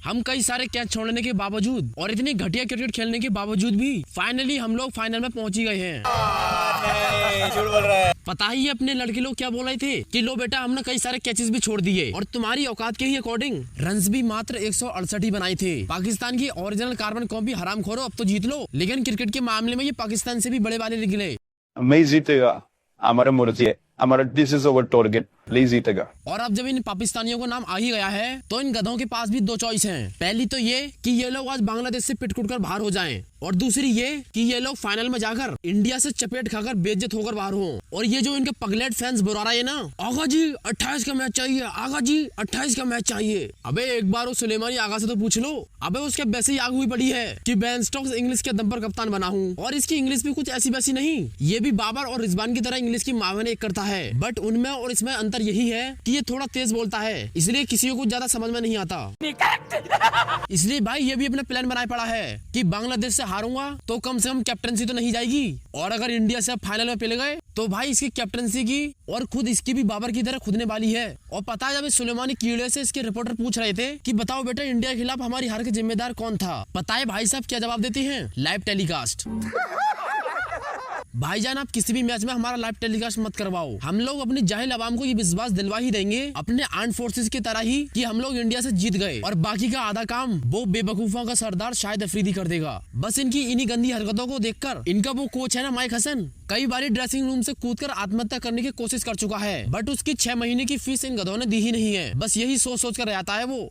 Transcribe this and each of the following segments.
हम कई सारे कैच छोड़ने के बावजूद और इतनी घटिया क्रिकेट खेलने के बावजूद भी फाइनली हम लोग फाइनल में पहुंच ही गए हैं। झूठ बोल रहा है। पता ही अपने लड़के लोग क्या बोल रहे थे कि लो बेटा हमने कई सारे कैचेस भी छोड़ दिए और तुम्हारी औकात के ही अकॉर्डिंग रन्स भी मात्र 168 ही बनाए थे। पाकिस्तान की ओरिजिनल कार्बन कॉपी हराम खोरो, अब तो जीत लो। लेकिन क्रिकेट के मामले में ये पाकिस्तान से भी बड़े वाले निकले। मैं जीतेगा, हमारा मुर्जी है, हमारा दिस इज अवर टारगेट, ले जीतेगा। और अब जब इन पाकिस्तानियों को नाम आ ही गया है तो इन गधों के पास भी दो चॉइस हैं। पहली तो ये कि ये लोग आज बांग्लादेश से पिटकुट कर बाहर हो जाएं और दूसरी ये कि ये लोग फाइनल में जाकर इंडिया से चपेट खाकर बेइज्जत होकर बाहर हो। और ये जो इनके पगलेट फैंस बुला रहे हैं ना, आगा जी 28 का मैच चाहिए, आगा जी 28 का मैच चाहिए। अबे एक बार उस सुलेमानी आगा से तो पूछ लो, अबे उसके वैसे ही आग हुई पड़ी है कि बेन स्टोक्स इंग्लिश के दम पर कप्तान बना हूँ। और इसकी इंग्लिश भी कुछ ऐसी वैसी नहीं, ये भी बाबर और रिजवान की तरह इंग्लिश की मावने एक करता है। बट उनमें और इसमें अंतर यही है कि ये थोड़ा तेज बोलता है, इसलिए किसी को ज्यादा समझ में नहीं आता। इसलिए भाई ये भी अपना प्लान बनाए पड़ा है कि बांग्लादेश से हारूंगा तो कम से कम कैप्टनसी तो नहीं जाएगी, और अगर इंडिया से फाइनल में पिल गए तो भाई इसकी कैप्टनसी की और खुद इसकी भी बाबर की तरह खुदने वाली है। और पता है जब इस सुलेमानी कीड़े से इसके रिपोर्टर पूछ रहे थे कि बताओ बेटा इंडिया के खिलाफ हमारी हार के जिम्मेदार कौन था, पता है भाई साहब क्या जवाब देते हैं? Live telecast. भाईजान आप किसी भी मैच में हमारा लाइव टेलीकास्ट मत करवाओ, हम लोग अपनी जाहिल आवाम को ये विश्वास दिलवा ही देंगे अपने आर्म फोर्सेस की तरह ही कि हम लोग इंडिया से जीत गए, और बाकी का आधा काम वो बेवकूफों का सरदार शाहिद अफरीदी कर देगा। बस इनकी इन्हीं गंदी हरकतों को देखकर इनका वो कोच है ना माइक हसन, कई बार ड्रेसिंग रूम से कूदकर आत्महत्या करने की कोशिश कर चुका है, बट उसकी 6 महीने की फीस इन गधों ने दी ही नहीं है। बस यही सोच सोच कर रहता है वो।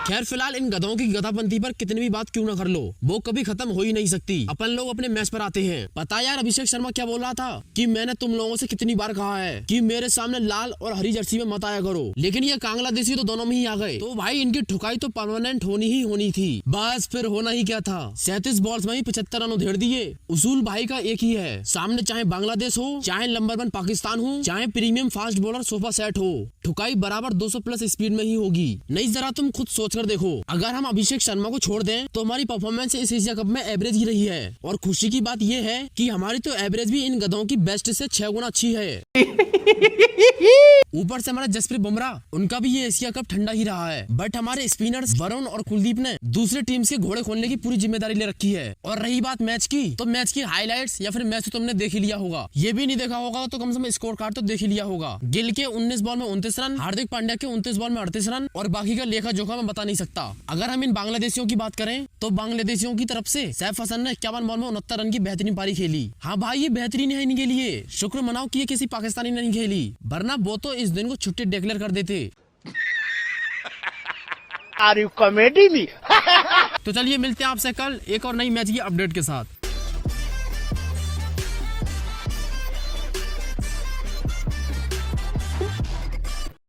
खैर फिलहाल इन गधों की गधापंथी पर कितनी भी बात क्यों ना कर लो, वो कभी खत्म हो ही नहीं सकती। अपन लोग अपने मैच पर आते हैं। पता यार अभिषेक शर्मा क्या बोल रहा था कि मैंने तुम लोगों से कितनी बार कहा है कि मेरे सामने लाल और हरी जर्सी में मत आया करो, लेकिन ये बांग्लादेशी तो दोनों में ही आ गए। तो भाई इनकी ठुकाई तो परमानेंट होनी ही होनी थी। बस फिर होना ही क्या था, 37 बॉल्स में ही 75 रन उधेड़ दिए। उसूल भाई का एक ही है, सामने चाहे बांग्लादेश हो, चाहे नंबर 1 पाकिस्तान हो, चाहे premium fast bowler sofa set हो, ठुकाई बराबर 200 प्लस स्पीड में ही होगी। नहीं जरा तुम खुद सोच कर देखो, अगर हम अभिषेक शर्मा को छोड़ दें तो हमारी परफॉर्मेंस इस एशिया कप में एवरेज ही रही है। और खुशी की बात यह है कि हमारी तो एवरेज भी इन गधों की बेस्ट से 6 गुना अच्छी है। ऊपर से हमारा जसप्रीत बुमराह, उनका भी ये एशिया कप ठंडा ही रहा है। बट हमारे स्पिनर्स वरुण और कुलदीप ने दूसरे टीम्स के घोड़े खोलने की पूरी जिम्मेदारी ले रखी है। और रही बात मैच की, तो मैच की हाइलाइट्स या फिर मैच तो तुमने देख ही लिया होगा, ये भी नहीं देखा होगा तो कम से कम स्कोर कार्ड तो देख ही लिया होगा। गिल के 19 बॉल में 29 रन, हार्दिक पांड्या के 29 बॉल में 38 रन, और बाकी का लेखा जोखा मैं बता नहीं सकता। अगर हम इन बांग्लादेशियों की बात करें तो बांग्लादेशियों की तरफ से सैफ हसन ने 51 बॉल में 69 रन की बेहतरीन पारी खेली। हाँ भाई ये बेहतरीन है इनके लिए, शुक्र मनाओ कि ये किसी पाकिस्तानी ने नहीं खेली, वरना वो तो इस दिन को छुट्टी डिक्लेयर कर देते। Are you comedy me? तो चलिए मिलते हैं आपसे कल एक और नई मैच की अपडेट के साथ।